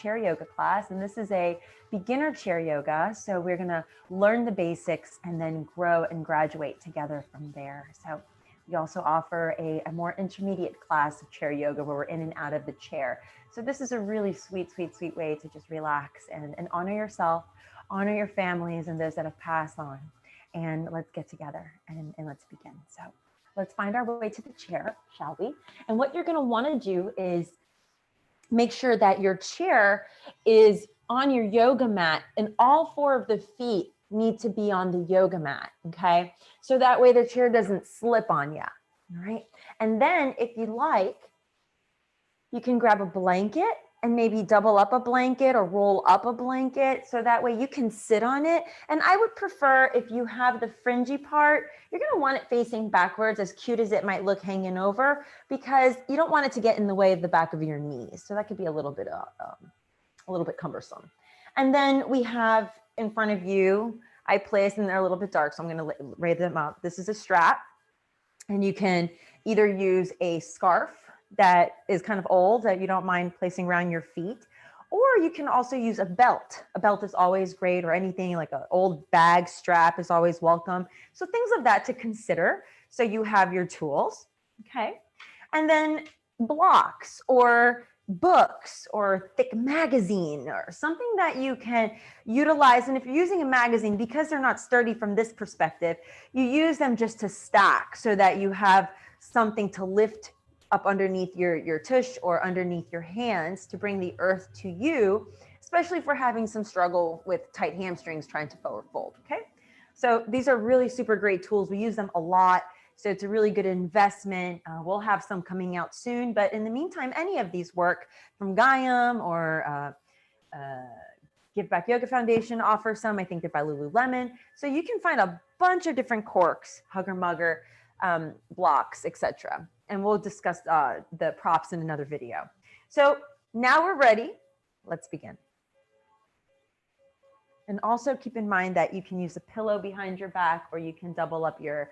chair yoga class, and this is a beginner chair yoga. So we're gonna learn the basics and then grow and graduate together from there. So we also offer a more intermediate class of chair yoga where we're in and out of the chair. So this is a really sweet, sweet, sweet way to just relax and honor yourself, honor your families and those that have passed on. And let's get together and let's begin. So let's find our way to the chair, shall we? And what you're gonna wanna do is make sure that your chair is on your yoga mat and all 4 of the feet need to be on the yoga mat, okay? So that way the chair doesn't slip on you, all right? And then if you like, you can grab a blanket and maybe double up a blanket or roll up a blanket so that way you can sit on it. And I would prefer if you have the fringy part, you're gonna want it facing backwards, as cute as it might look hanging over, because you don't want it to get in the way of the back of your knees. So that could be a little bit cumbersome. And then we have in front of you, I placed, and they're a little bit dark, so I'm gonna raise them up. This is a strap, and you can either use a scarf that is kind of old that you don't mind placing around your feet, or you can also use a belt. A belt is always great, or anything like an old bag strap is always welcome. So things of that to consider. So you have your tools, okay? And then blocks or books or thick magazine or something that you can utilize. And if you're using a magazine, because they're not sturdy from this perspective, you use them just to stack so that you have something to lift up underneath your tush or underneath your hands to bring the earth to you, especially if we're having some struggle with tight hamstrings trying to forward fold, okay? So these are really super great tools. We use them a lot. So it's a really good investment. We'll have some coming out soon, but in the meantime, any of these work from Gaiam or Give Back Yoga Foundation offers some. I think they're by Lululemon. So you can find a bunch of different corks, hugger mugger, blocks, etc. And we'll discuss the props in another video. So now we're ready. Let's begin. And also keep in mind that you can use a pillow behind your back, or you can double up your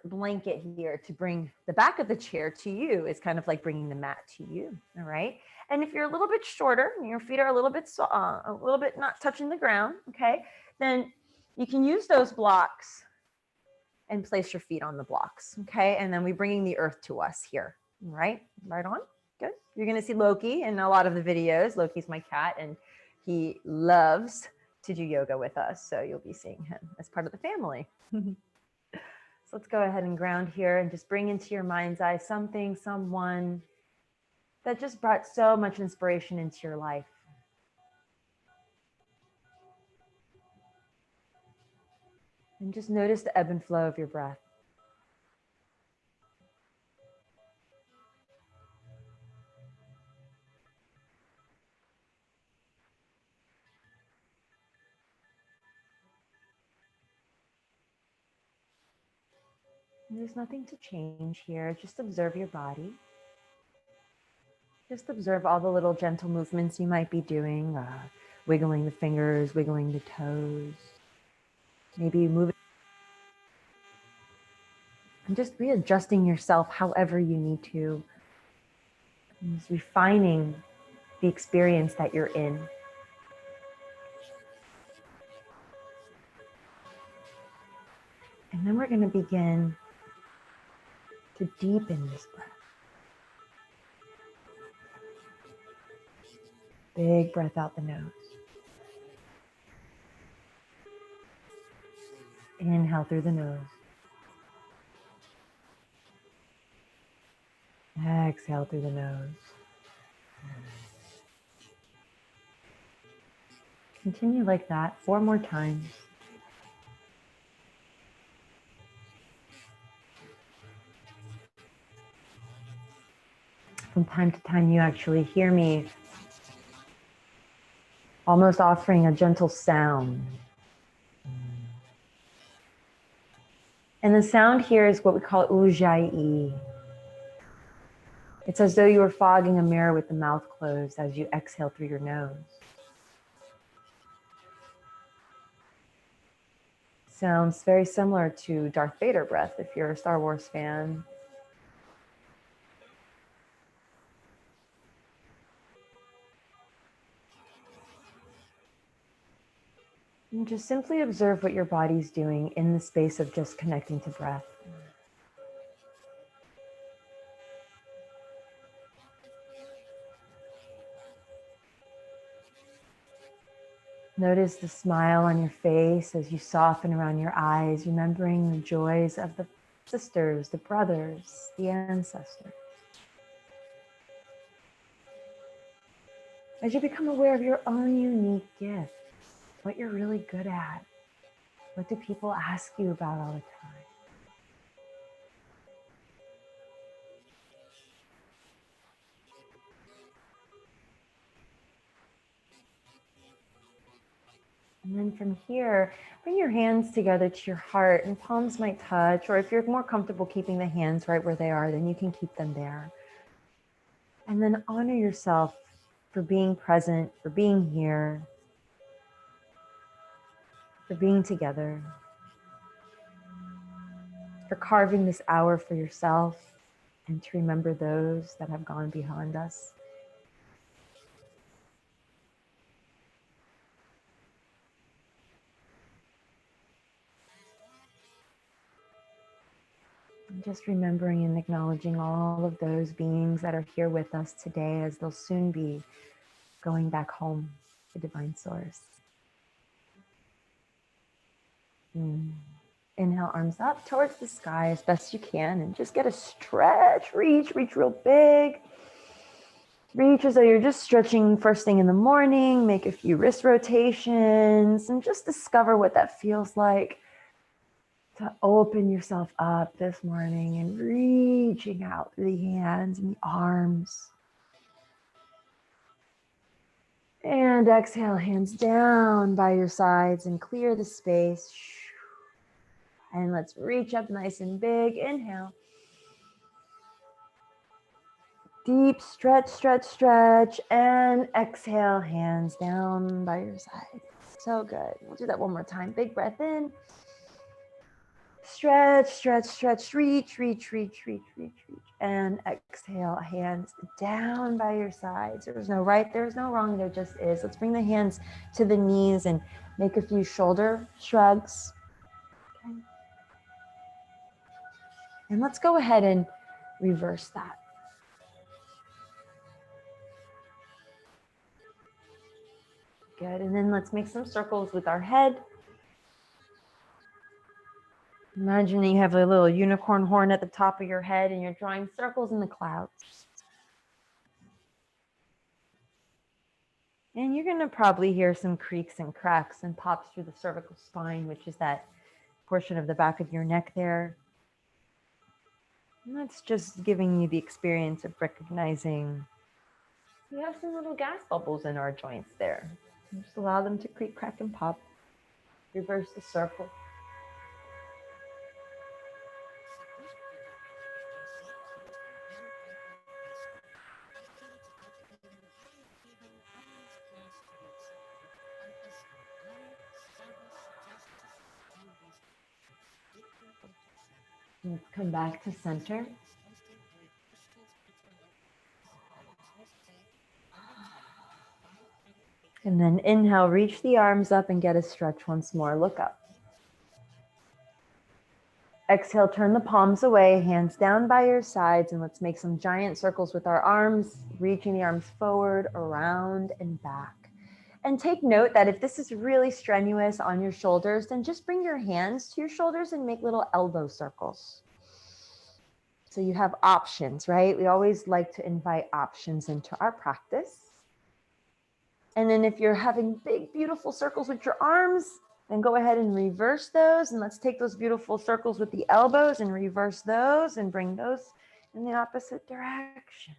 blanket here to bring the back of the chair to you. It's kind of like bringing the mat to you, all right? And if you're a little bit shorter, and your feet are a little bit not touching the ground, okay? Then you can use those blocks and place your feet on the blocks, okay? And then we're bringing the earth to us here, right? Right on, good. You're gonna see Loki in a lot of the videos. Loki's my cat, and he loves to do yoga with us. So you'll be seeing him as part of the family. So let's go ahead and ground here and just bring into your mind's eye something, someone that just brought so much inspiration into your life. And just notice the ebb and flow of your breath. There's nothing to change here. Just observe your body. Just observe all the little gentle movements you might be doing, wiggling the fingers, wiggling the toes, maybe moving. And just readjusting yourself however you need to. And just refining the experience that you're in. And then we're going to begin to deepen this breath. Big breath out the nose. Inhale through the nose. Exhale through the nose. Continue like that 4 more times. From time to time, you actually hear me almost offering a gentle sound. And the sound here is what we call ujjayi. It's as though you were fogging a mirror with the mouth closed as you exhale through your nose. Sounds very similar to Darth Vader breath if you're a Star Wars fan. And just simply observe what your body's doing in the space of just connecting to breath. Notice the smile on your face as you soften around your eyes, remembering the joys of the sisters, the brothers, the ancestors. As you become aware of your own unique gifts, what you're really good at, what do people ask you about all the time? And then from here, bring your hands together to your heart, and palms might touch, or if you're more comfortable keeping the hands right where they are, then you can keep them there. And then honor yourself for being present, for being here, for being together, for carving this hour for yourself, and to remember those that have gone beyond us. And just remembering and acknowledging all of those beings that are here with us today, as they'll soon be going back home to Divine Source. Inhale, arms up towards the sky as best you can, and just get a stretch, reach real big. Reach as though you're just stretching first thing in the morning. Make a few wrist rotations and just discover what that feels like to open yourself up this morning and reaching out through the hands and the arms. And exhale, hands down by your sides and clear the space. And let's reach up nice and big. Inhale. Deep stretch, stretch, stretch. And exhale, hands down by your side. So good. We'll do that one more time. Big breath in. Stretch, stretch, stretch, reach, reach, reach, reach, reach, reach. And exhale, hands down by your sides. There's no right, there's no wrong, there just is. Let's bring the hands to the knees and make a few shoulder shrugs. Okay. And let's go ahead and reverse that. Good, and then let's make some circles with our head. Imagine you have a little unicorn horn at the top of your head and you're drawing circles in the clouds. And you're going to probably hear some creaks and cracks and pops through the cervical spine, which is that portion of the back of your neck there. And that's just giving you the experience of recognizing we have some little gas bubbles in our joints there. Just allow them to creak, crack, and pop. Reverse the circle. Let's come back to center. And then inhale, reach the arms up and get a stretch once more. Look up. Exhale, turn the palms away, hands down by your sides, and let's make some giant circles with our arms, reaching the arms forward, around, and back. And take note that if this is really strenuous on your shoulders, then just bring your hands to your shoulders and make little elbow circles. So you have options, right? We always like to invite options into our practice. And then if you're having big, beautiful circles with your arms, then go ahead and reverse those. And let's take those beautiful circles with the elbows and reverse those and bring those in the opposite direction.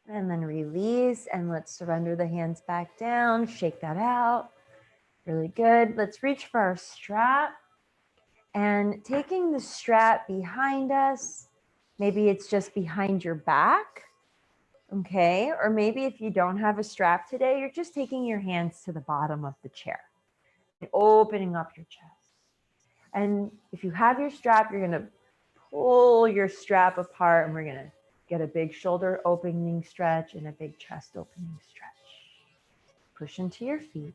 And then release, and let's surrender the hands back down. Shake that out. Really good. Let's reach for our strap. And taking the strap behind us, maybe it's just behind your back, okay? Or maybe if you don't have a strap today, you're just taking your hands to the bottom of the chair and opening up your chest. And if you have your strap, you're gonna pull your strap apart, and we're gonna get a big shoulder opening stretch and a big chest opening stretch. Push into your feet.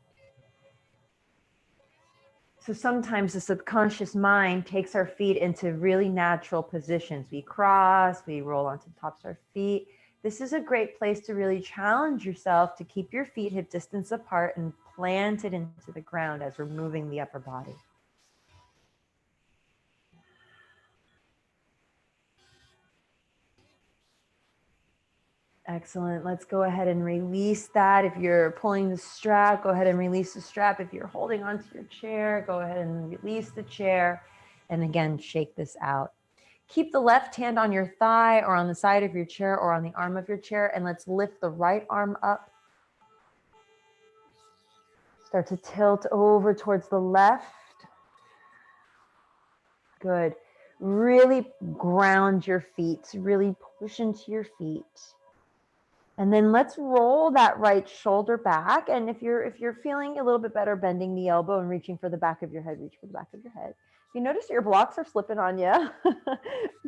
So sometimes the subconscious mind takes our feet into really natural positions. We cross, we roll onto the tops of our feet. This is a great place to really challenge yourself to keep your feet hip distance apart and planted into the ground as we're moving the upper body. Excellent. Let's go ahead and release that. If you're pulling the strap, go ahead and release the strap. If you're holding onto your chair, go ahead and release the chair. And again, shake this out. Keep the left hand on your thigh or on the side of your chair or on the arm of your chair. And let's lift the right arm up. Start to tilt over towards the left. Good. Really ground your feet. Really push into your feet. And then let's roll that right shoulder back. And if you're feeling a little bit better, bending the elbow and reaching for the back of your head, reach for the back of your head. If you notice your blocks are slipping on you,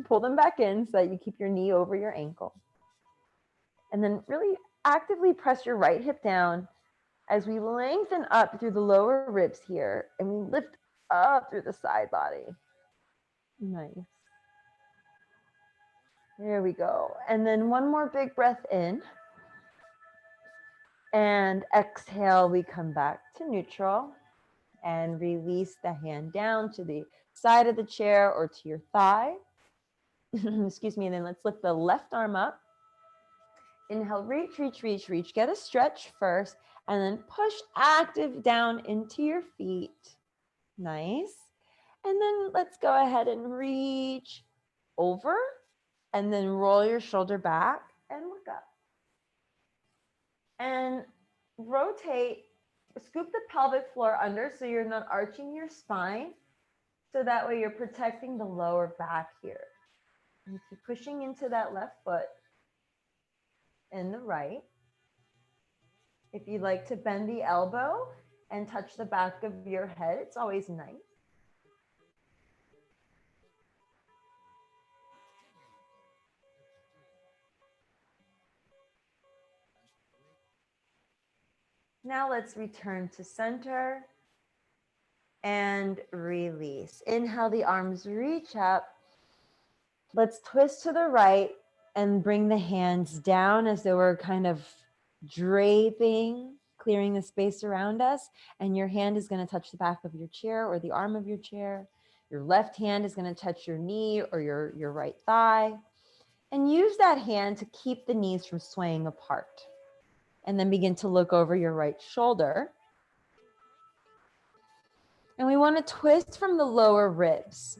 pull them back in so that you keep your knee over your ankle. And then really actively press your right hip down as we lengthen up through the lower ribs here, and we lift up through the side body. Nice. There we go. And then one more big breath in. And exhale, we come back to neutral and release the hand down to the side of the chair or to your thigh. Excuse me. And then let's lift the left arm up. Inhale, reach, reach, reach, reach. Get a stretch first and then push active down into your feet. Nice. And then let's go ahead and reach over and then roll your shoulder back and look up. And rotate, scoop the pelvic floor under so you're not arching your spine. So that way you're protecting the lower back here. And keep pushing into that left foot and the right. If you'd like to bend the elbow and touch the back of your head, it's always nice. Now let's return to center and release. Inhale, the arms reach up. Let's twist to the right and bring the hands down as though we're kind of draping, clearing the space around us. And your hand is going to touch the back of your chair or the arm of your chair. Your left hand is going to touch your knee or your right thigh. And use that hand to keep the knees from swaying apart. And then begin to look over your right shoulder. And we want to twist from the lower ribs.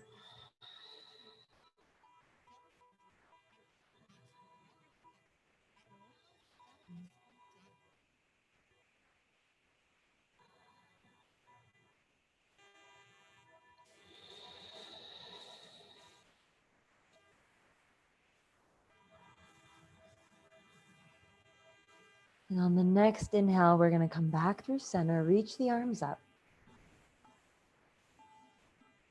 And on the next inhale, we're going to come back through center, reach the arms up.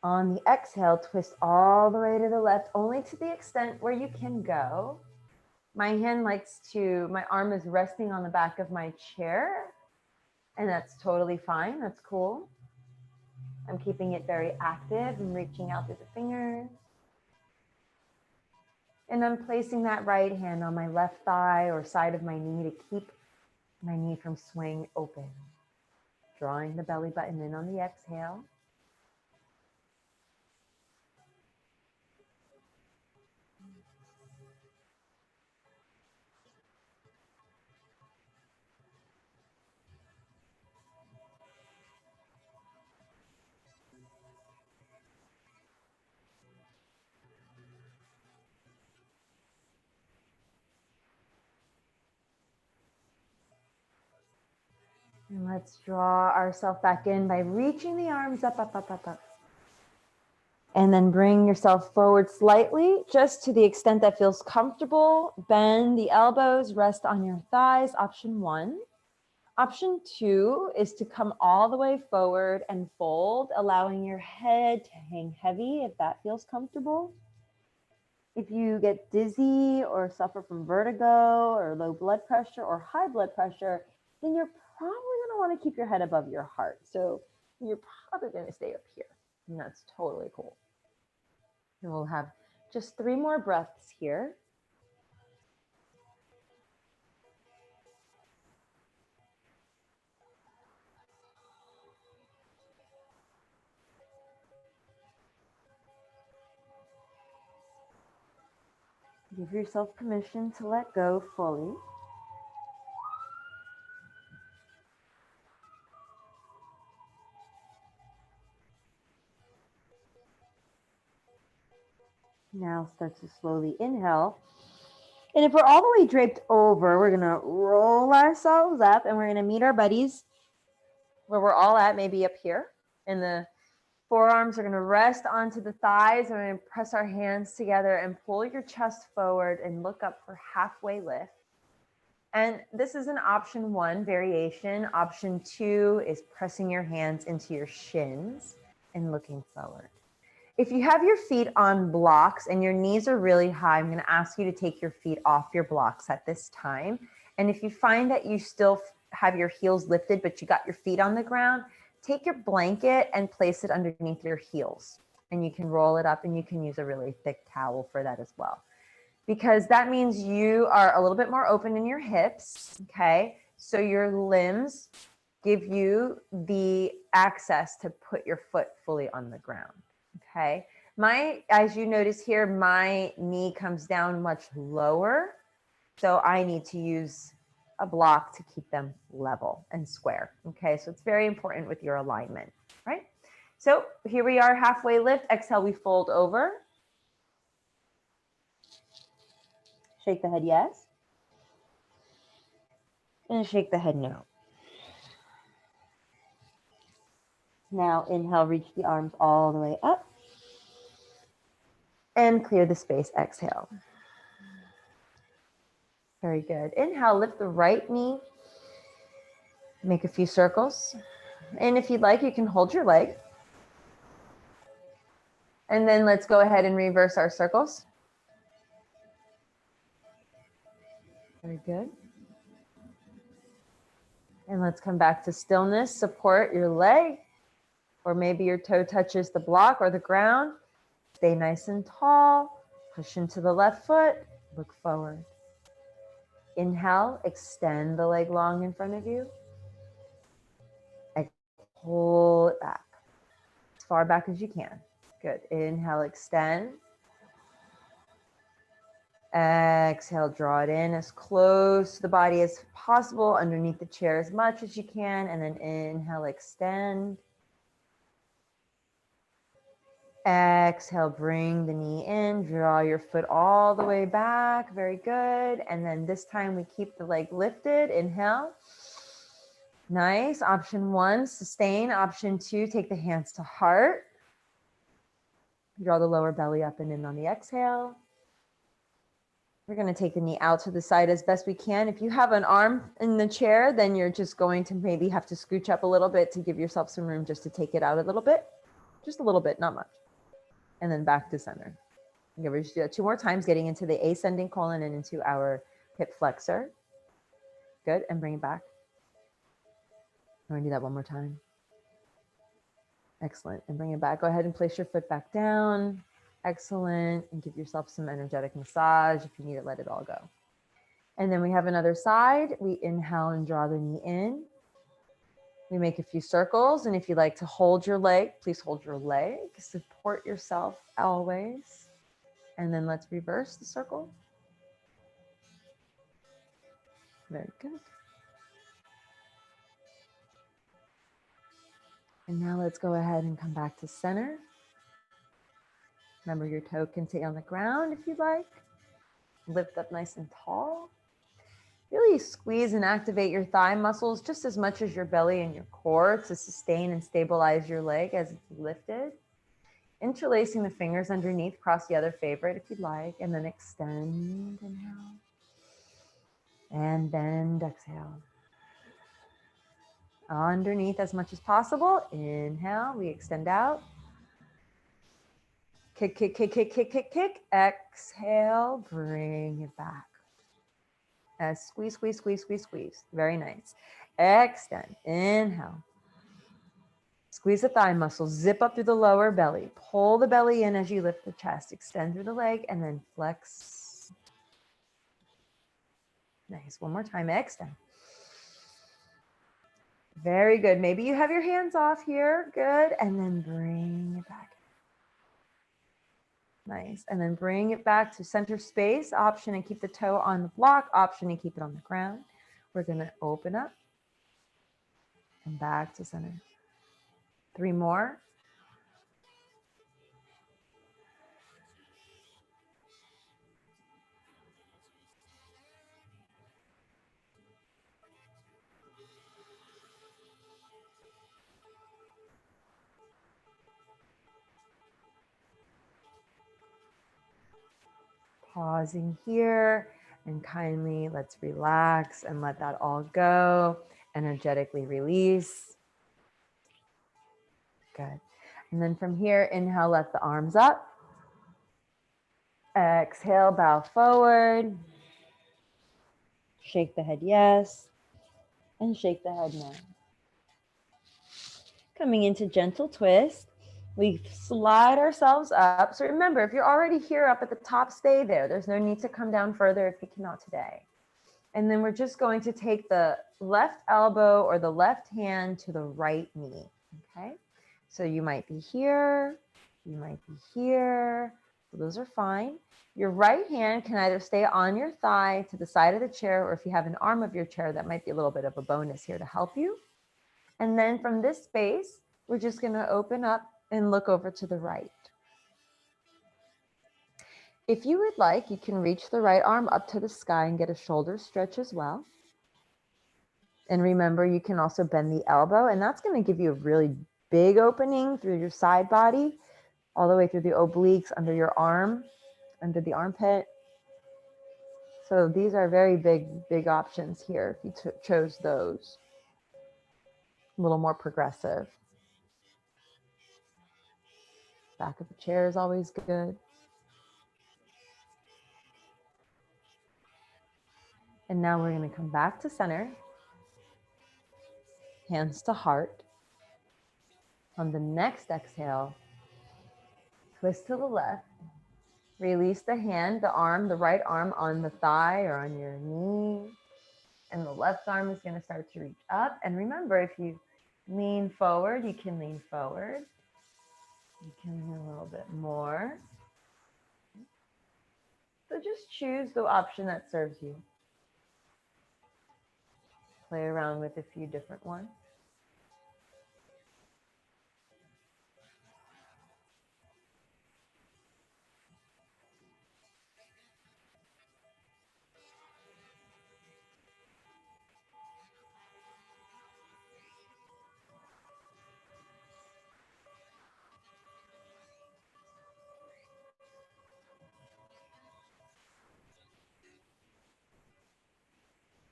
On the exhale, twist all the way to the left, only to the extent where you can go. My arm is resting on the back of my chair, and that's totally fine. That's cool. I'm keeping it very active and reaching out through the fingers. And I'm placing that right hand on my left thigh or side of my knee to keep my knee from swaying open. Drawing the belly button in on the exhale. And let's draw ourselves back in by reaching the arms up, up, up, up, up. And then bring yourself forward slightly, just to the extent that feels comfortable. Bend the elbows, rest on your thighs, option 1. Option 2 is to come all the way forward and fold, allowing your head to hang heavy if that feels comfortable. If you get dizzy or suffer from vertigo or low blood pressure or high blood pressure, then you're probably going to want to keep your head above your heart. So you're probably going to stay up here. And that's totally cool. And we'll have just 3 more breaths here. Give yourself permission to let go fully. Now start to slowly inhale. And if we're all the way draped over, we're going to roll ourselves up and we're going to meet our buddies where we're all at, maybe up here. And the forearms are going to rest onto the thighs. And we're going to press our hands together and pull your chest forward and look up for halfway lift. And this is an option 1 variation. Option 2 is pressing your hands into your shins and looking forward. If you have your feet on blocks and your knees are really high, I'm going to ask you to take your feet off your blocks at this time. And if you find that you still have your heels lifted, but you got your feet on the ground, take your blanket and place it underneath your heels. And you can roll it up and you can use a really thick towel for that as well. Because that means you are a little bit more open in your hips, okay? So your limbs give you the access to put your foot fully on the ground, okay? As you notice here, my knee comes down much lower. So I need to use a block to keep them level and square, okay? So it's very important with your alignment, right? So here we are, halfway lift. Exhale, we fold over. Shake the head yes. And shake the head no. Now inhale, reach the arms all the way up. And clear the space, exhale. Very good. Inhale, lift the right knee. Make a few circles. And if you'd like, you can hold your leg. And then let's go ahead and reverse our circles. Very good. And let's come back to stillness. Support your leg, or maybe your toe touches the block or the ground. Stay nice and tall. Push into the left foot. Look forward. Inhale, extend the leg long in front of you. Pull it back as far back as you can. Good. Inhale, extend. Exhale, draw it in as close to the body as possible, underneath the chair as much as you can. And then inhale, extend. Exhale, bring the knee in, draw your foot all the way back. Very good. And then this time we keep the leg lifted. Inhale. Nice. Option 1, sustain. Option 2, take the hands to heart. Draw the lower belly up and in on the exhale. We're going to take the knee out to the side as best we can. If you have an arm in the chair, then you're just going to maybe have to scooch up a little bit to give yourself some room just to take it out a little bit. Just a little bit, not much. And then back to center. Okay, we're just do that 2 more times, getting into the ascending colon and into our hip flexor. Good, and bring it back. I'm going to do that 1 more time. Excellent, and bring it back. Go ahead and place your foot back down. Excellent, and give yourself some energetic massage. If you need it, let it all go. And then we have another side. We inhale and draw the knee in. We make a few circles, and if you like to hold your leg, please hold your leg. Support yourself always. And then let's reverse the circle. Very good. And now let's go ahead and come back to center. Remember, your toe can stay on the ground if you'd like. Lift up nice and tall. Really squeeze and activate your thigh muscles just as much as your belly and your core to sustain and stabilize your leg as it's lifted. Interlacing the fingers underneath, cross the other favorite if you'd like, and then extend, inhale. And bend, exhale. Underneath as much as possible. Inhale, we extend out. Kick, kick, kick, kick, kick, kick, kick. Exhale, bring it back. Squeeze, squeeze, squeeze, squeeze, squeeze. Very nice. Extend, inhale. Squeeze the thigh muscles, zip up through the lower belly. Pull the belly in as you lift the chest. Extend through the leg and then flex. Nice, one more time, extend. Very good. Maybe you have your hands off here. Good. And then bring it back. Nice. And then bring it back to center space. Option and keep the toe on the block. Option and keep it on the ground. We're going to open up and back to center. 3 more. Pausing here and kindly let's relax and let that all go. Energetically release. Good. And then from here, inhale, let the arms up. Exhale, bow forward. Shake the head yes. And shake the head no. Coming into gentle twist. We slide ourselves up. So remember, if you're already here up at the top, stay there. There's no need to come down further if you cannot today. And then we're just going to take the left elbow or the left hand to the right knee, okay? So you might be here, you might be here. So those are fine. Your right hand can either stay on your thigh to the side of the chair, or if you have an arm of your chair, that might be a little bit of a bonus here to help you. And then from this space, we're just gonna open up and look over to the right. If you would like, you can reach the right arm up to the sky and get a shoulder stretch as well. And remember, you can also bend the elbow, and that's going to give you a really big opening through your side body, all the way through the obliques, under your arm, under the armpit. So these are very big options here if you chose those. A little more progressive. Back of the chair is always good. And now we're going to come back to center. Hands to heart. On the next exhale, twist to the left. Release the hand, the arm, the right arm on the thigh or on your knee. And the left arm is going to start to reach up. And remember, if you lean forward, you can lean forward. You can lean a little bit more. So just choose the option that serves you. Play around with a few different ones.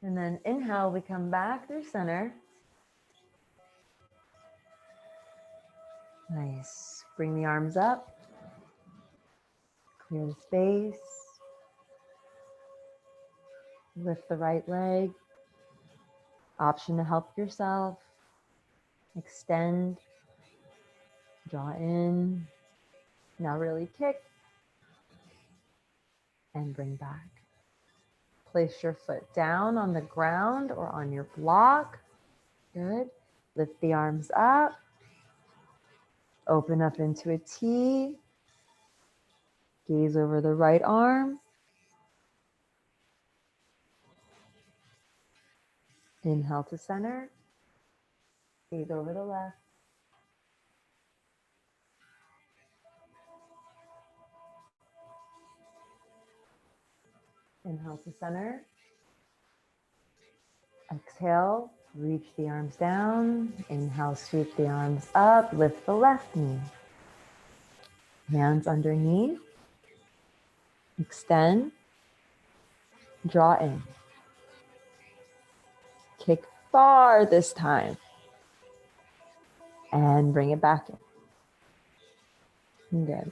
And then inhale, we come back through center. Nice. Bring the arms up. Clear the space. Lift the right leg. Option to help yourself. Extend. Draw in. Now really kick. And bring back. Place your foot down on the ground or on your block. Good. Lift the arms up. Open up into a T. Gaze over the right arm. Inhale to center. Gaze over the left. Inhale to center. Exhale, reach the arms down. Inhale, sweep the arms up. Lift the left knee. Hands underneath. Extend. Draw in. Kick far this time. And bring it back in. Good.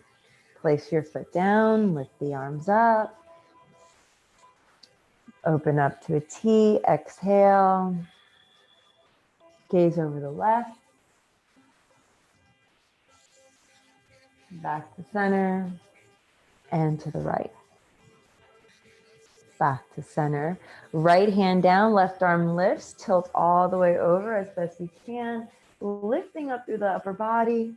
Place your foot down, lift the arms up. Open up to a T, exhale. Gaze over the left. Back to center and to the right. Back to center. Right hand down, left arm lifts, tilt all the way over as best you can, lifting up through the upper body.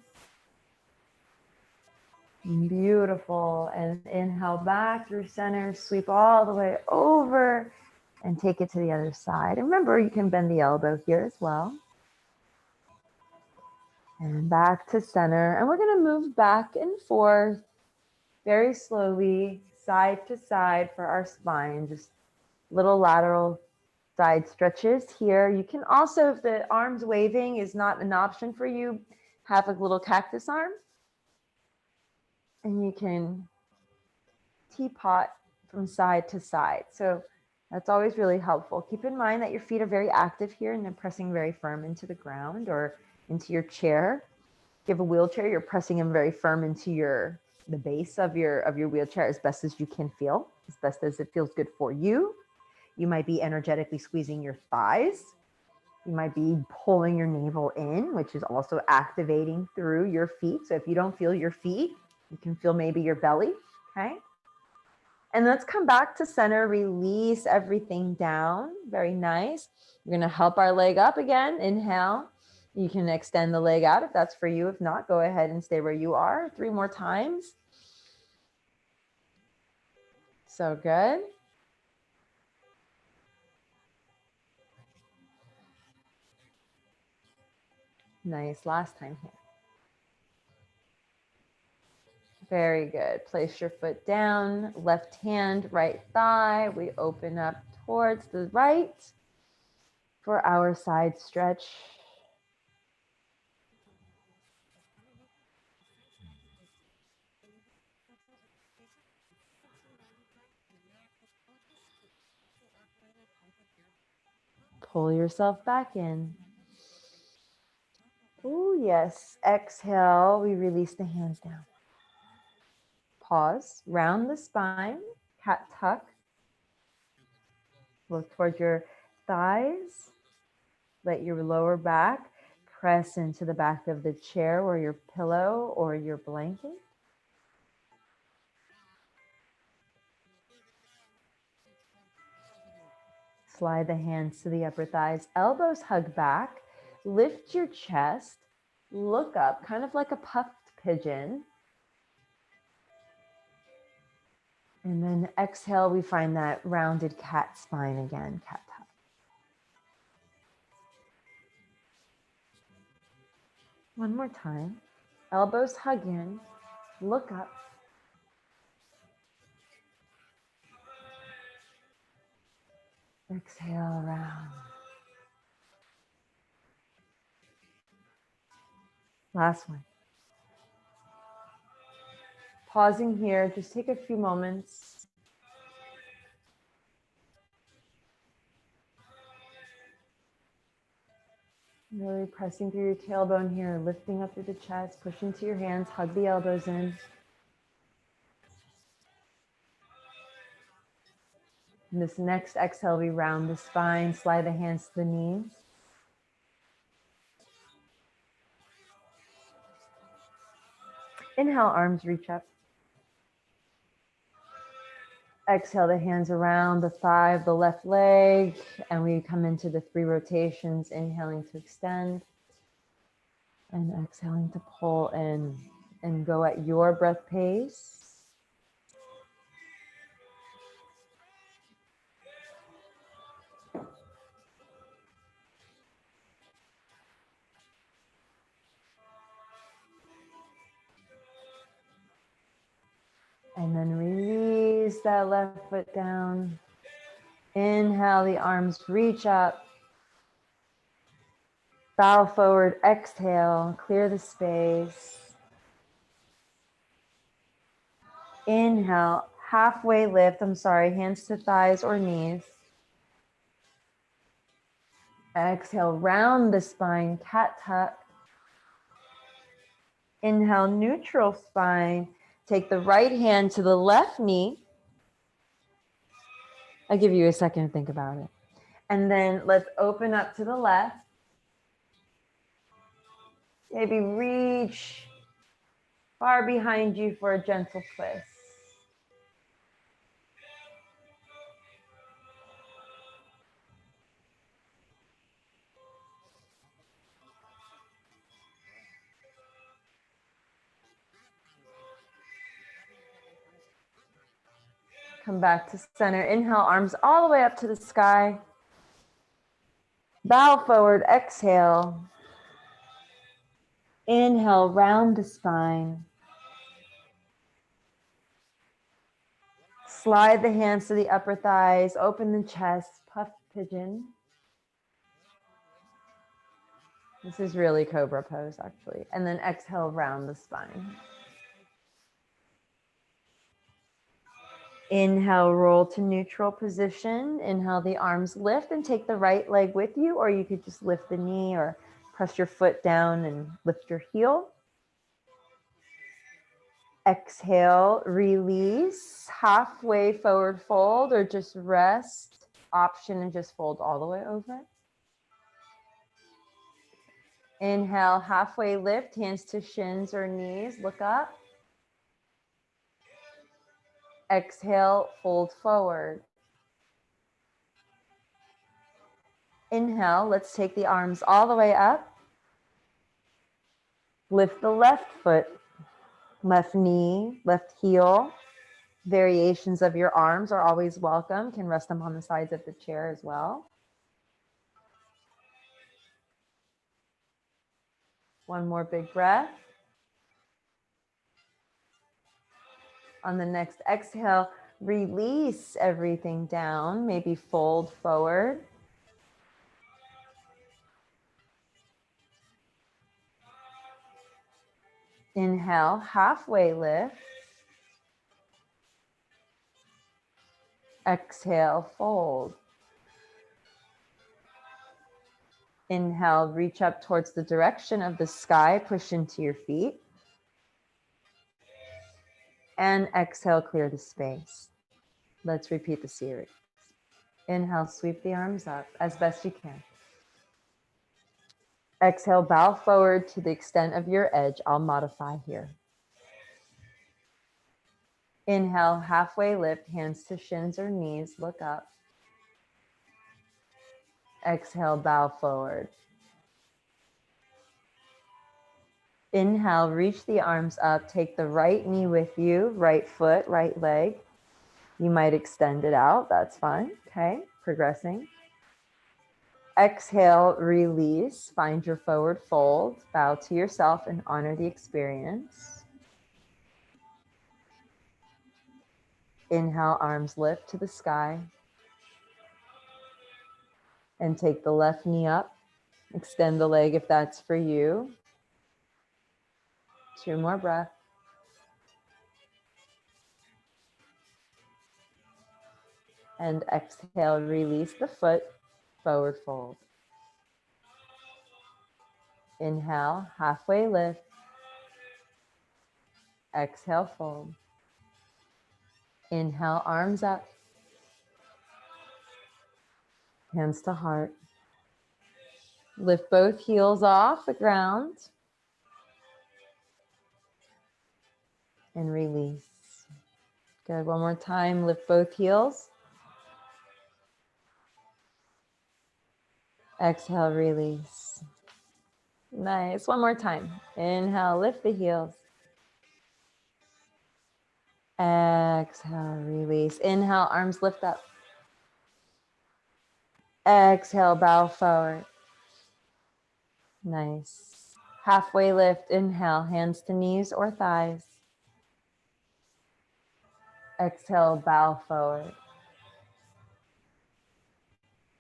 Beautiful. And inhale back through center, sweep all the way over and take it to the other side. And remember, you can bend the elbow here as well. And back to center. And we're going to move back and forth very slowly, side to side for our spine. Just little lateral side stretches here. You can also, if the arms waving is not an option for you, have a little cactus arm. And you can teapot from side to side. So that's always really helpful. Keep in mind that your feet are very active here and they're pressing very firm into the ground or into your chair. If you have a wheelchair, you're pressing them very firm into the base of your wheelchair as best as you can feel, as best as it feels good for you. You might be energetically squeezing your thighs. You might be pulling your navel in, which is also activating through your feet. So if you don't feel your feet, you can feel maybe your belly, okay? And let's come back to center, release everything down. Very nice. We're gonna help our leg up again. Inhale. You can extend the leg out if that's for you. If not, go ahead and stay where you are. 3 more times. So good. Nice, last time here. Very good. Place your foot down, left hand, right thigh. We open up towards the right for our side stretch. Pull yourself back in. Oh, yes. Exhale. We release the hands down. Pause. Round the spine. Cat tuck. Look towards your thighs. Let your lower back press into the back of the chair or your pillow or your blanket. Slide the hands to the upper thighs. Elbows hug back. Lift your chest. Look up, kind of like a puffed pigeon. And then exhale, we find that rounded cat spine again, cat tuck. One more time. Elbows hug in. Look up. Exhale, round. Last one. Pausing here, just take a few moments. Really pressing through your tailbone here, lifting up through the chest, push into your hands, hug the elbows in. And this next exhale, we round the spine, slide the hands to the knees. Inhale, arms reach up. Exhale, the hands around the thigh of the left leg, and we come into the 3 rotations, inhaling to extend, and exhaling to pull in, and go at your breath pace. And then release that left foot down. Inhale, the arms reach up. Bow forward, exhale, clear the space. Inhale, halfway lift, hands to thighs or knees. Exhale, round the spine, cat tuck. Inhale, neutral spine. Take the right hand to the left knee. I'll give you a second to think about it. And then let's open up to the left. Maybe reach far behind you for a gentle twist. Come back to center. Inhale, arms all the way up to the sky. Bow forward, exhale. Inhale, round the spine. Slide the hands to the upper thighs, open the chest, puff pigeon. This is really cobra pose, actually. And then exhale, round the spine. Inhale, roll to neutral position. Inhale, the arms lift and take the right leg with you, or you could just lift the knee or press your foot down and lift your heel. Exhale, release, halfway forward fold, or just rest. Option and just fold all the way over. Inhale, halfway lift, hands to shins or knees, look up. Exhale, fold forward. Inhale, let's take the arms all the way up. Lift the left foot, left knee, left heel. Variations of your arms are always welcome. Can rest them on the sides of the chair as well. One more big breath. On the next exhale, release everything down, maybe fold forward. Inhale, halfway lift. Exhale, fold. Inhale, reach up towards the direction of the sky, push into your feet. And exhale, clear the space. Let's repeat the series. Inhale, sweep the arms up as best you can. Exhale, bow forward to the extent of your edge. I'll modify here. Inhale, halfway lift, hands to shins or knees, look up. Exhale, bow forward. Inhale, reach the arms up, take the right knee with you, right foot, right leg. You might extend it out, that's fine. Okay, progressing. Exhale, release, find your forward fold, bow to yourself and honor the experience. Inhale, arms lift to the sky. And take the left knee up. Extend the leg if that's for you. 2 more breaths. And exhale, release the foot, forward fold. Inhale, halfway lift. Exhale, fold. Inhale, arms up. Hands to heart. Lift both heels off the ground. And release. Good, one more time, lift both heels. Exhale, release. Nice, one more time. Inhale, lift the heels. Exhale, release. Inhale, arms lift up. Exhale, bow forward. Nice. Halfway lift, inhale, hands to knees or thighs. Exhale, bow forward.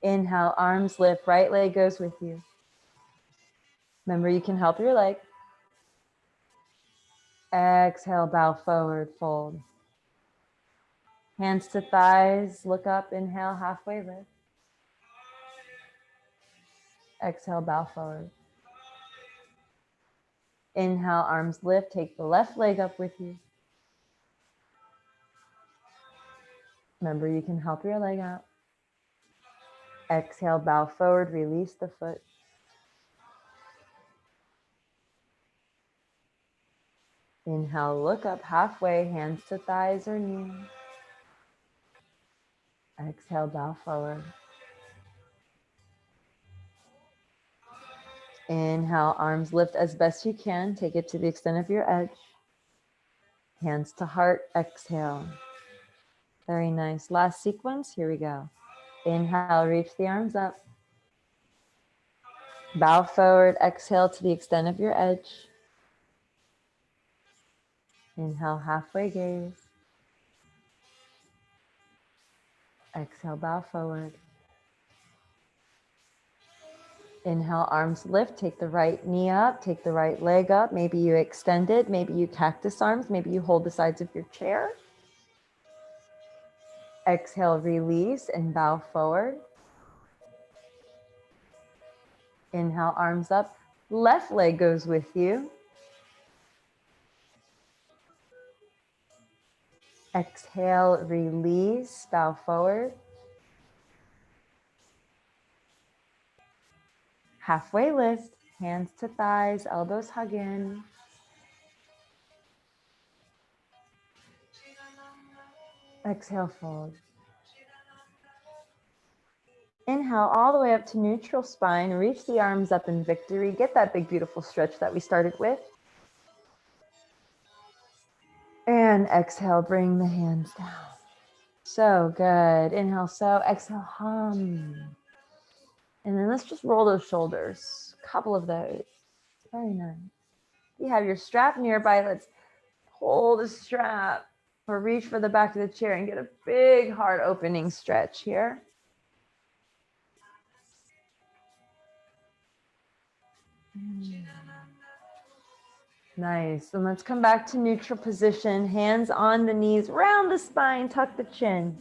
Inhale, arms lift, right leg goes with you. Remember, you can help your leg. Exhale, bow forward, fold. Hands to thighs, look up, inhale, halfway lift. Exhale, bow forward. Inhale, arms lift, take the left leg up with you. Remember, you can help your leg out. Exhale, bow forward, release the foot. Inhale, look up halfway, hands to thighs or knees. Exhale, bow forward. Inhale, arms lift as best you can. Take it to the extent of your edge. Hands to heart, exhale. Very nice. Last sequence, here we go. Inhale, reach the arms up. Bow forward, exhale to the extent of your edge. Inhale, halfway gaze. Exhale, bow forward. Inhale, arms lift, take the right knee up, take the right leg up. Maybe you extend it, maybe you cactus arms, maybe you hold the sides of your chair. Exhale, release and bow forward. Inhale, arms up, left leg goes with you. Exhale, release, bow forward. Halfway lift, hands to thighs, elbows hug in. Exhale, fold. Inhale all the way up to neutral spine. Reach the arms up in victory. Get that big, beautiful stretch that we started with. And exhale, bring the hands down. So good. Inhale, so. Exhale, hum. And then let's just roll those shoulders. A couple of those. Very nice. If you have your strap nearby, let's hold the strap or reach for the back of the chair and get a big heart opening stretch here. Nice. And let's come back to neutral position. Hands on the knees, round the spine, tuck the chin.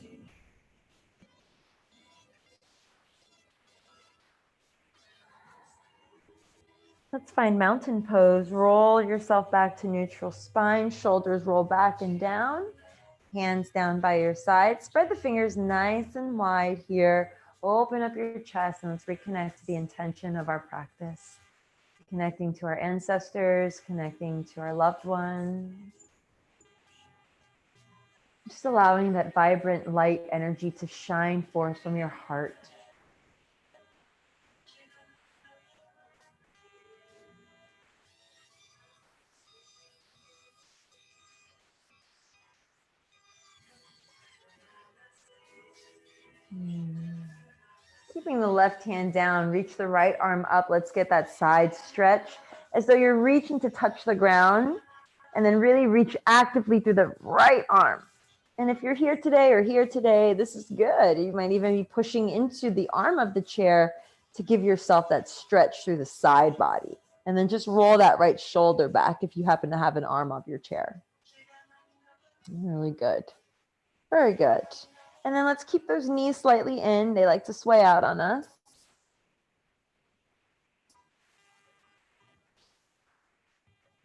Let's find mountain pose. Roll yourself back to neutral spine. Shoulders roll back and down. Hands down by your side. Spread the fingers nice and wide here. Open up your chest and let's reconnect to the intention of our practice. Connecting to our ancestors, connecting to our loved ones. Just allowing that vibrant light energy to shine forth from your heart. Keeping the left hand down, reach the right arm up. Let's get that side stretch as though you're reaching to touch the ground, and then really reach actively through the right arm. And if you're here today, this is good. You might even be pushing into the arm of the chair to give yourself that stretch through the side body. And then just roll that right shoulder back if you happen to have an arm of your chair. Really good. Very good. And then let's keep those knees slightly in. They like to sway out on us.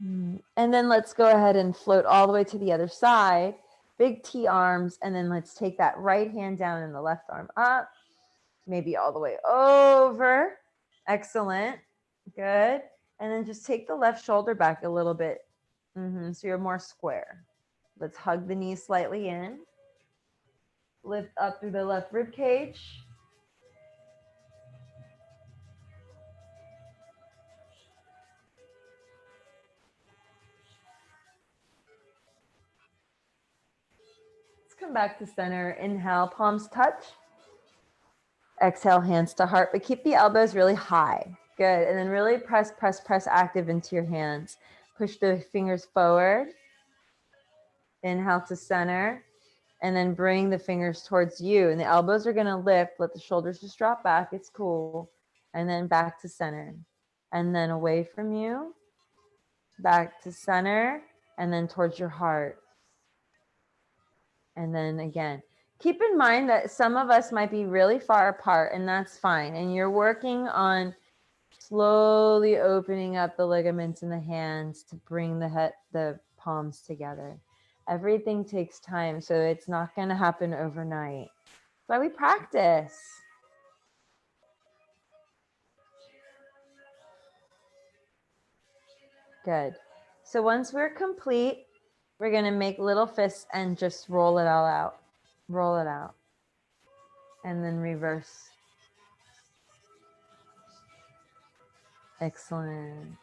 And then let's go ahead and float all the way to the other side. Big T arms. And then let's take that right hand down and the left arm up. Maybe all the way over. Excellent. Good. And then just take the left shoulder back a little bit. So you're more square. Let's hug the knees slightly in. Lift up through the left rib cage. Let's come back to center. Inhale, palms touch. Exhale, hands to heart, but keep the elbows really high. Good. And then really press active into your hands. Push the fingers forward. Inhale to center. And then bring the fingers towards you. And the elbows are going to lift. Let the shoulders just drop back. It's cool. And then back to center. And then away from you. Back to center. And then towards your heart. And then again. Keep in mind that some of us might be really far apart, and that's fine. And you're working on slowly opening up the ligaments in the hands to bring the palms together. Everything takes time, so it's not going to happen overnight. That's why we practice. Good. So once we're complete, we're going to make little fists and just roll it all out. Roll it out. And then reverse. Excellent.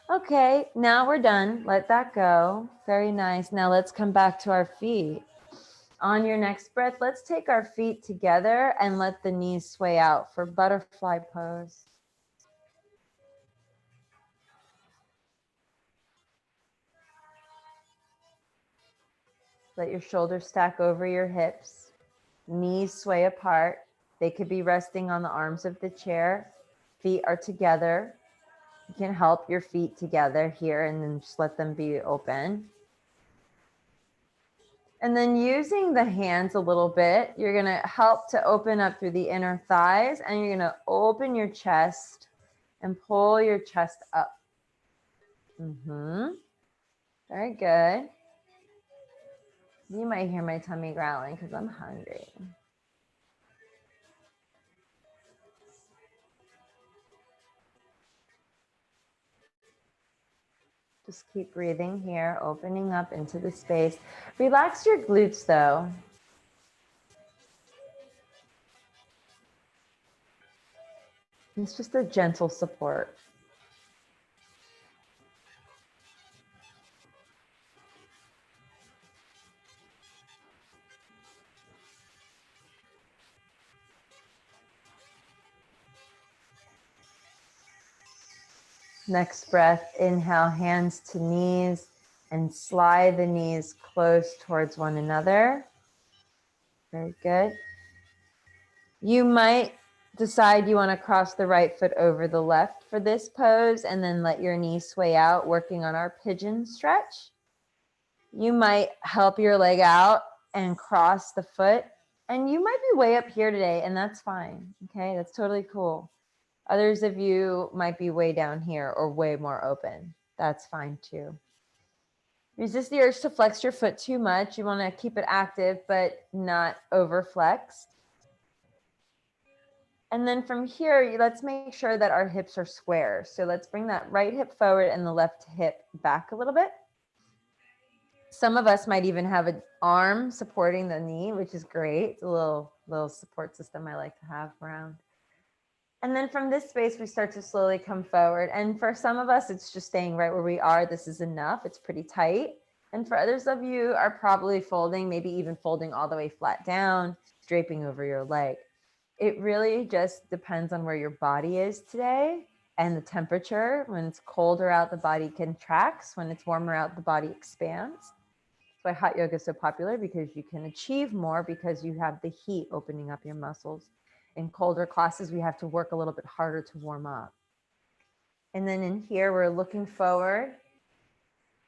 Okay, now we're done. Let that go. Very nice. Now let's come back to our feet. On your next breath, let's take our feet together and let the knees sway out for butterfly pose. Let your shoulders stack over your hips. Knees sway apart. They could be resting on the arms of the chair. Feet are together. You can help your feet together here and then just let them be open. And then using the hands a little bit, you're going to help to open up through the inner thighs, and you're going to open your chest and pull your chest up. Very good. You might hear my tummy growling because I'm hungry. Just keep breathing here, opening up into the space. Relax your glutes though. It's just a gentle support. Next breath, inhale, hands to knees and slide the knees close towards one another. Very good. You might decide you want to cross the right foot over the left for this pose and then let your knees sway out, working on our pigeon stretch. You might help your leg out and cross the foot. And you might be way up here today, and that's fine. Okay, that's totally cool. Others of you might be way down here or way more open. That's fine too. Resist the urge to flex your foot too much. You want to keep it active, but not over flexed. And then from here, let's make sure that our hips are square. So let's bring that right hip forward and the left hip back a little bit. Some of us might even have an arm supporting the knee, which is great. It's a little support system I like to have around. And then from this space, we start to slowly come forward. And for some of us, it's just staying right where we are. This is enough. It's pretty tight. And for others of you are probably folding, maybe even folding all the way flat down, draping over your leg. It really just depends on where your body is today and the temperature. When it's colder out, the body contracts. When it's warmer out, the body expands. That's why hot yoga is so popular, because you can achieve more because you have the heat opening up your muscles. In colder classes, we have to work a little bit harder to warm up. And then in here, we're looking forward.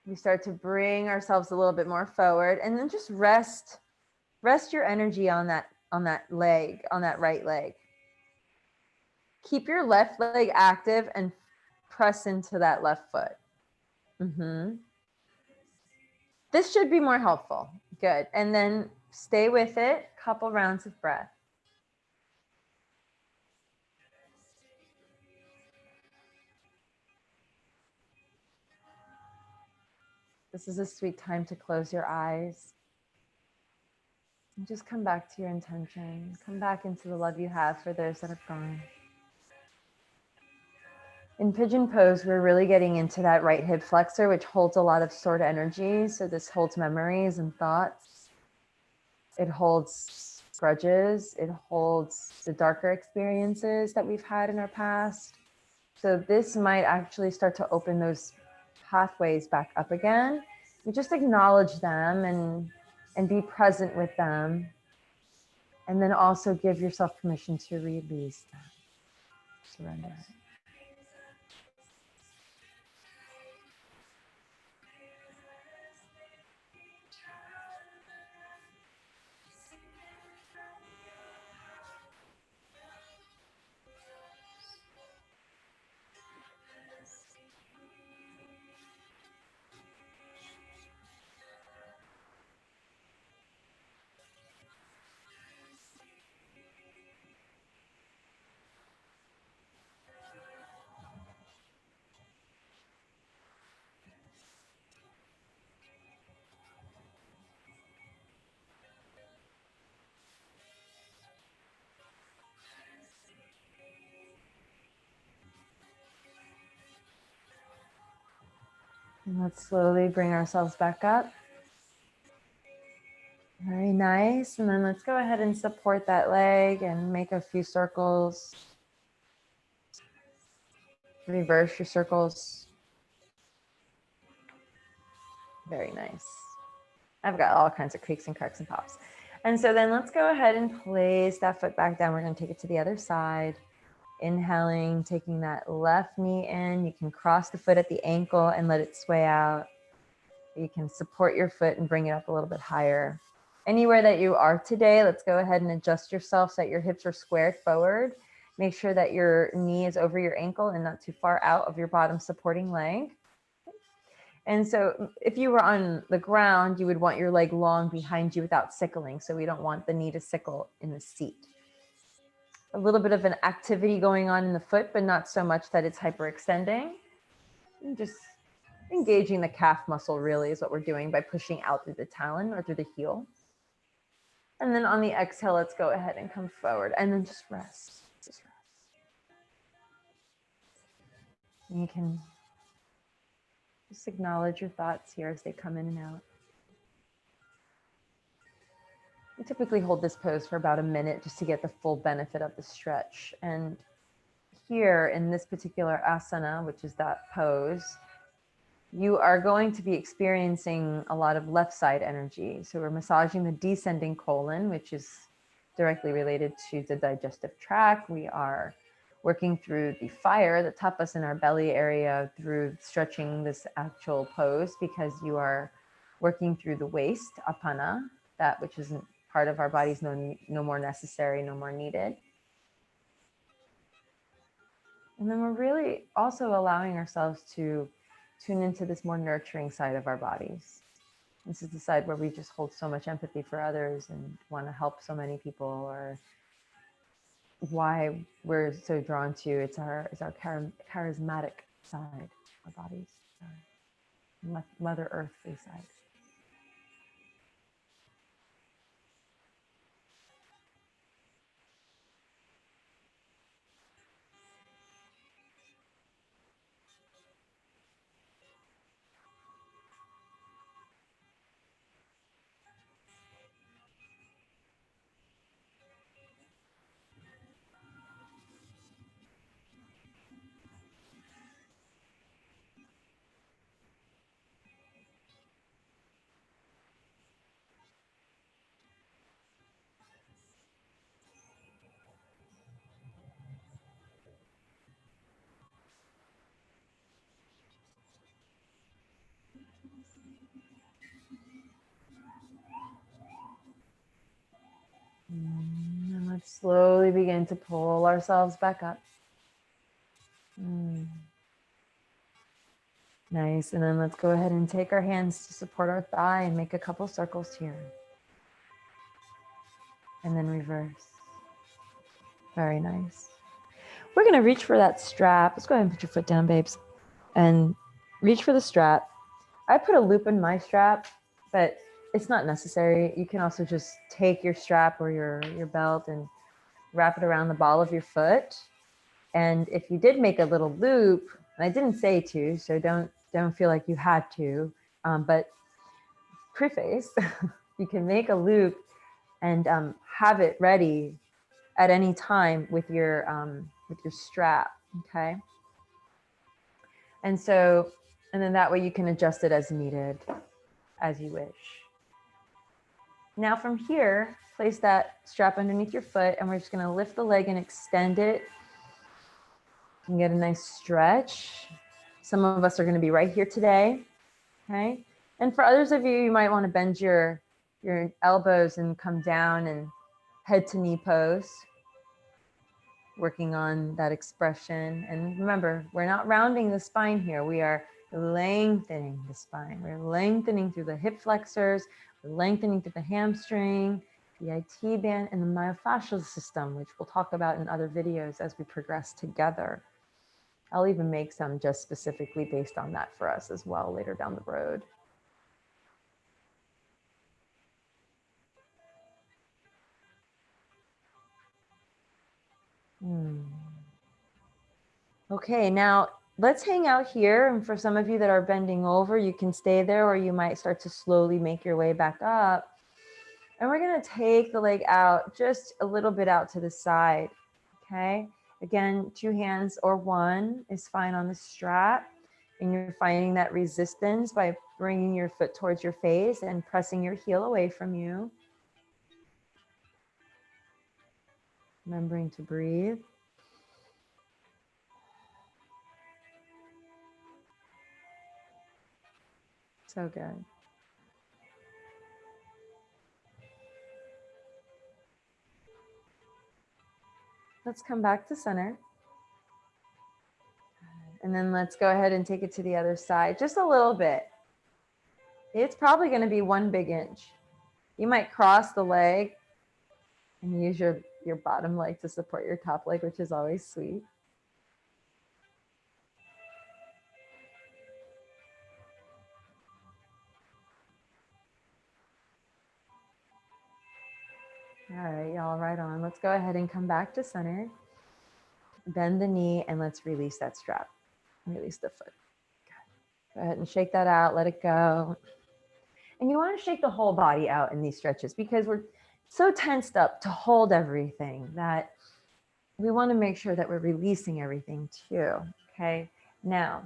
We start to bring ourselves a little bit more forward, and then just rest your energy on that leg, on that right leg. Keep your left leg active and press into that left foot. This should be more helpful. Good. And then stay with it. Couple rounds of breath. This is a sweet time to close your eyes. And just come back to your intention. Come back into the love you have for those that have gone. In pigeon pose, we're really getting into that right hip flexor, which holds a lot of stored energy. So this holds memories and thoughts. It holds grudges. It holds the darker experiences that we've had in our past. So this might actually start to open those pathways back up again. You just acknowledge them and be present with them. And then also give yourself permission to release them. Surrender. And let's slowly bring ourselves back up. Very nice. And then let's go ahead and support that leg and make a few circles. Reverse your circles. Very nice. I've got all kinds of creaks and cracks and pops. And so then let's go ahead and place that foot back down. We're going to take it to the other side. Inhaling, taking that left knee in. You can cross the foot at the ankle and let it sway out. You can support your foot and bring it up a little bit higher. Anywhere that you are today, let's go ahead and adjust yourself so that your hips are squared forward. Make sure that your knee is over your ankle and not too far out of your bottom supporting leg. And so if you were on the ground, you would want your leg long behind you without sickling. So we don't want the knee to sickle in the seat. A little bit of an activity going on in the foot, but not so much that it's hyperextending. And just engaging the calf muscle really is what we're doing by pushing out through the talon or through the heel. And then on the exhale, let's go ahead and come forward and then just rest. Just rest. And you can just acknowledge your thoughts here as they come in and out. We typically hold this pose for about a minute just to get the full benefit of the stretch. And here in this particular asana, which is that pose, you are going to be experiencing a lot of left side energy. So we're massaging the descending colon, which is directly related to the digestive tract. We are working through the fire, the tapas in our belly area through stretching this actual pose, because you are working through the waist, apana, that which isn't part of our bodies, no more necessary, no more needed. And then we're really also allowing ourselves to tune into this more nurturing side of our bodies. This is the side where we just hold so much empathy for others and want to help so many people, or why we're so drawn to it's our charismatic side, our bodies, our Mother Earthly side. And let's slowly begin to pull ourselves back up. Nice. And then let's go ahead and take our hands to support our thigh and make a couple circles here. And then reverse. Very nice. We're going to reach for that strap. Let's go ahead and put your foot down, babes. And reach for the strap. I put a loop in my strap, but it's not necessary. You can also just take your strap or your belt and wrap it around the ball of your foot. And if you did make a little loop, and I didn't say to, so don't feel like you had to, but preface, you can make a loop and have it ready at any time with your strap, okay? And so, and then that way you can adjust it as needed, as you wish. Now from here, place that strap underneath your foot, and we're just gonna lift the leg and extend it and get a nice stretch. Some of us are gonna be right here today, okay? And for others of you, you might wanna bend your elbows and come down and head to knee pose, working on that expression. And remember, we're not rounding the spine here. We are lengthening the spine. We're lengthening through the hip flexors, we're lengthening through the hamstring, the IT band, and the myofascial system, which we'll talk about in other videos as we progress together. I'll even make some just specifically based on that for us as well later down the road. Okay, now let's hang out here. And for some of you that are bending over, you can stay there, or you might start to slowly make your way back up. And we're gonna take the leg out just a little bit out to the side, okay? Again, 2 hands or 1 is fine on the strap. And you're finding that resistance by bringing your foot towards your face and pressing your heel away from you. Remembering to breathe. So good. Let's come back to center. And then let's go ahead and take it to the other side, just a little bit. It's probably going to be 1 big inch. You might cross the leg and use your bottom leg to support your top leg, which is always sweet. All right, y'all, right on. Let's go ahead and come back to center. Bend the knee and let's release that strap. Release the foot. Go ahead and shake that out, let it go. And you want to shake the whole body out in these stretches because we're so tensed up to hold everything that we want to make sure that we're releasing everything too. Okay, now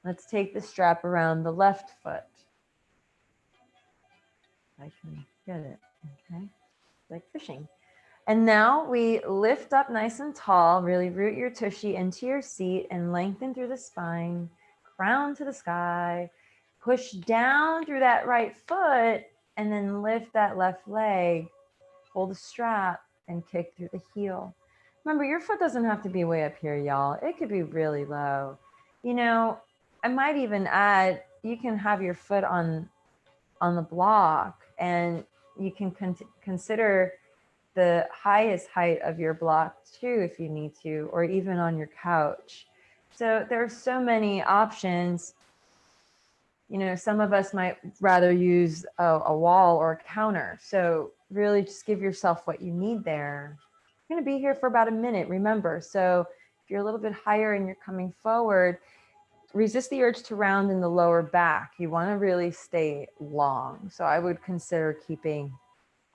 let's take the strap around the left foot. I can get it, okay, like fishing. And now we lift up nice and tall, really root your tushy into your seat and lengthen through the spine, crown to the sky, push down through that right foot, and then lift that left leg, pull the strap, and kick through the heel. Remember, your foot doesn't have to be way up here, y'all. It could be really low. You know, I might even add, you can have your foot on the block, and you can consider the highest height of your block too, if you need to, or even on your couch. So there are so many options. You know, some of us might rather use a wall or a counter. So really just give yourself what you need there. You're going to be here for about a minute, remember. So if you're a little bit higher and you're coming forward, resist the urge to round in the lower back. You want to really stay long. So I would consider keeping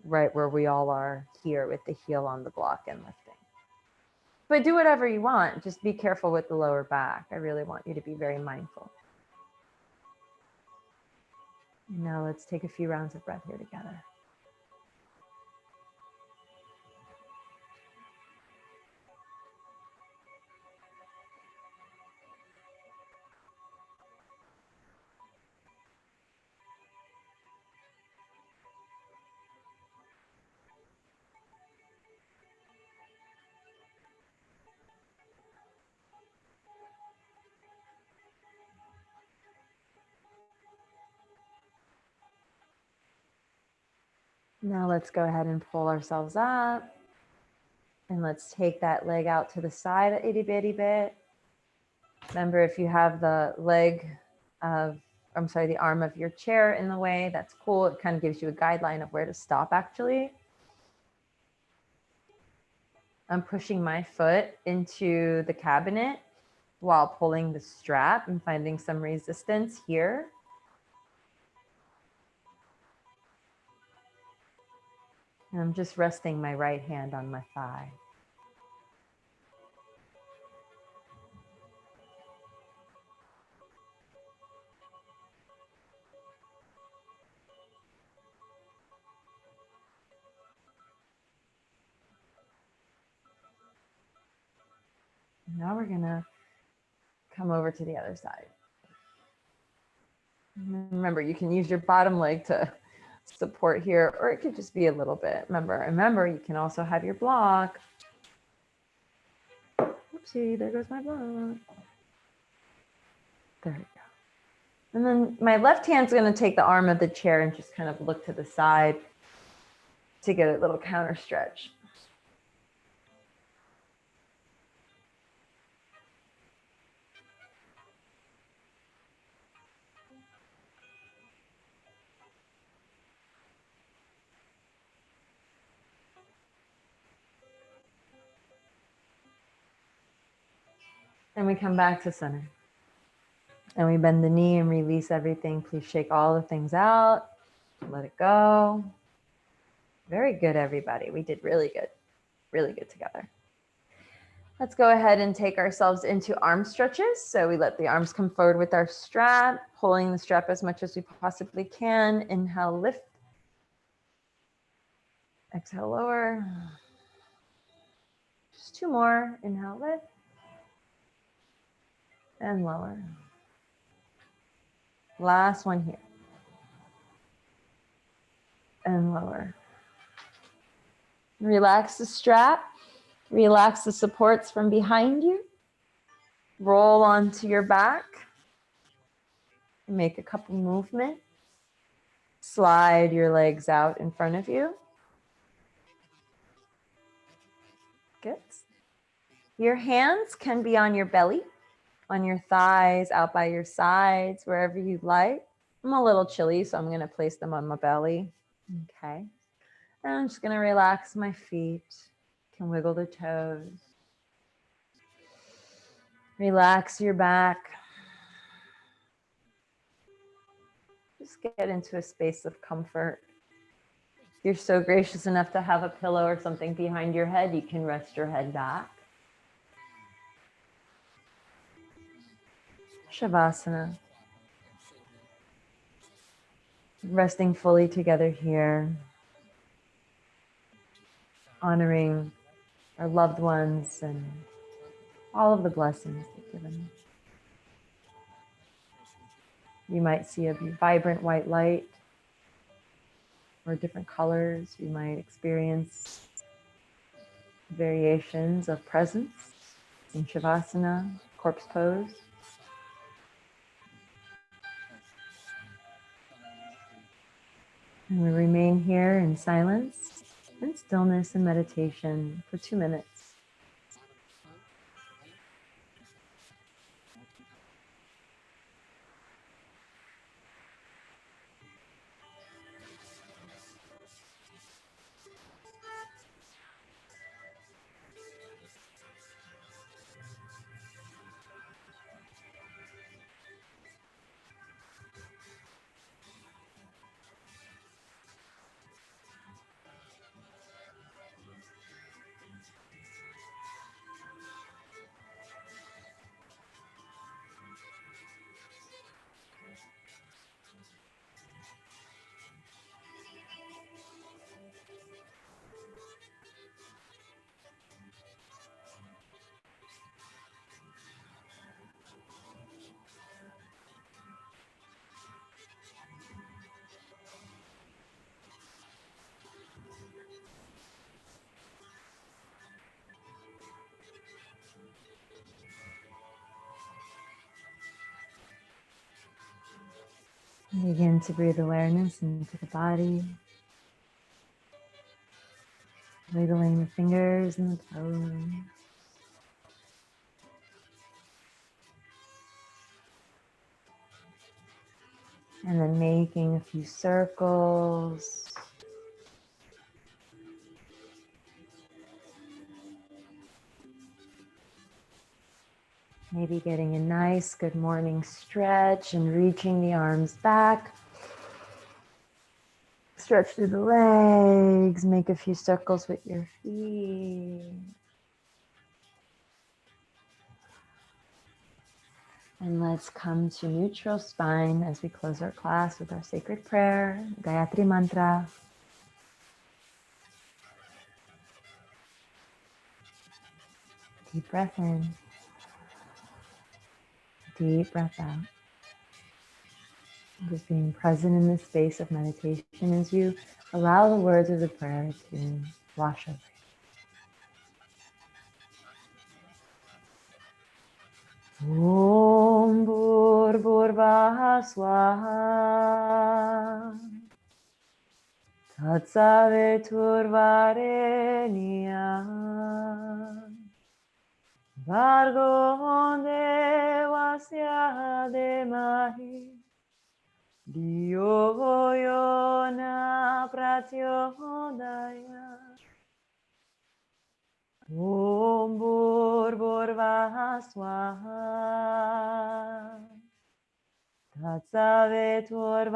right where we all are here with the heel on the block and lifting. But do whatever you want. Just be careful with the lower back. I really want you to be very mindful. Now let's take a few rounds of breath here together. Now let's go ahead and pull ourselves up. And let's take that leg out to the side a itty bitty bit. Remember, if you have the the arm of your chair in the way, that's cool. It kind of gives you a guideline of where to stop actually. I'm pushing my foot into the cabinet while pulling the strap and finding some resistance here. And I'm just resting my right hand on my thigh. Now we're gonna come over to the other side. Remember, you can use your bottom leg to support here, or it could just be a little bit. Remember, you can also have your block. Oopsie, there goes my block. There we go. And then my left hand's gonna take the arm of the chair and just kind of look to the side to get a little counter stretch. And we come back to center. And we bend the knee and release everything. Please shake all the things out. Let it go. Very good, everybody. We did really good together. Let's go ahead and take ourselves into arm stretches. So we let the arms come forward with our strap, pulling the strap as much as we possibly can. Inhale, lift. Exhale, lower. Just two more. Inhale, lift. And lower. Last one here. And lower. Relax the strap. Relax the supports from behind you. Roll onto your back. Make a couple movements. Slide your legs out in front of you. Good. Your hands can be on your belly, on your thighs, out by your sides, wherever you'd like. I'm a little chilly, so I'm going to place them on my belly. Okay. And I'm just going to relax my feet. Can wiggle the toes. Relax your back. Just get into a space of comfort. If you're so gracious enough to have a pillow or something behind your head, you can rest your head back. Shavasana. Resting fully together here. Honoring our loved ones and all of the blessings they've given. You might see a vibrant white light or different colors. You might experience variations of presence in Shavasana, corpse pose. And we remain here in silence and stillness and meditation for 2 minutes. Begin to breathe awareness into the body, wiggling the fingers and the toes. And then making a few circles. Maybe getting a nice good morning stretch and reaching the arms back. Stretch through the legs, make a few circles with your feet. And let's come to neutral spine as we close our class with our sacred prayer, Gayatri Mantra. Deep breath in, deep breath out. Just being present in this space of meditation as you allow the words of the prayer to wash over you. Om Bhur-Bhurvah Swaha Tatsaviturvarenyam Bhargo Devasya Dhemahi Diyo Yona Prachodaya. Om Bhur-Bhurvah Swaha Tatsave Torvarenia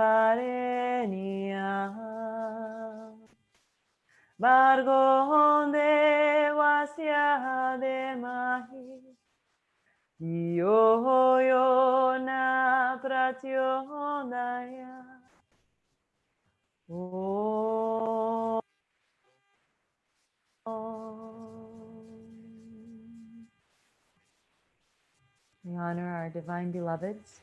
Bargonde Wasya de Mahi Yo na Pratyodaya Om. We honor our divine beloveds.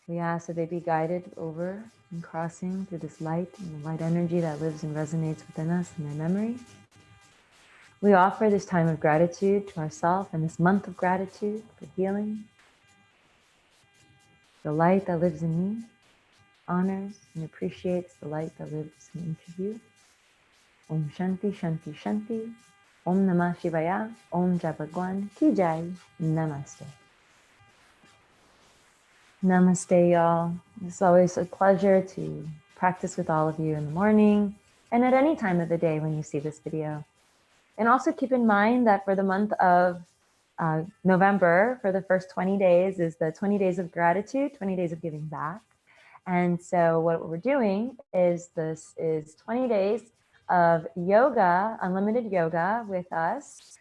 We ask that they be guided over and crossing through this light and the light energy that lives and resonates within us in their memory. We offer this time of gratitude to ourselves and this month of gratitude for healing. The light that lives in me honors and appreciates the light that lives in each of you. Om Shanti Shanti Shanti. Om Namah Shivaya. Om Jai Bhagwan Ki Jai. Namaste. Namaste, y'all. It's always a pleasure to practice with all of you in the morning and at any time of the day when you see this video. And also keep in mind that for the month of November, for the first 20 days is the 20 days of gratitude, 20 days of giving back. And so what we're doing is this is 20 days of yoga, unlimited yoga with us.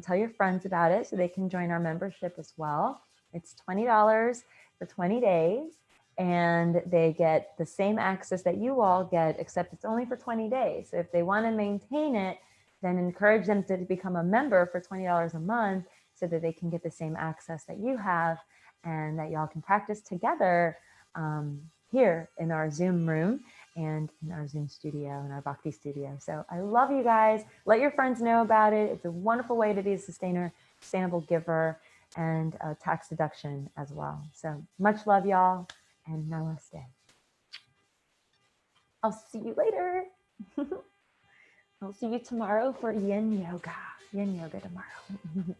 Tell your friends about it so they can join our membership as well. It's $20 for 20 days and they get the same access that you all get, except it's only for 20 days. So if they want to maintain it, then encourage them to become a member for $20 a month so that they can get the same access that you have and that y'all can practice together here in our Zoom room and in our Zoom studio, in our Bhakti studio. So I love you guys. Let your friends know about it. It's a wonderful way to be a sustainable giver and a tax deduction as well. So much love, y'all, and namaste. I'll see you later. I'll see you tomorrow for yin yoga. Yin yoga tomorrow.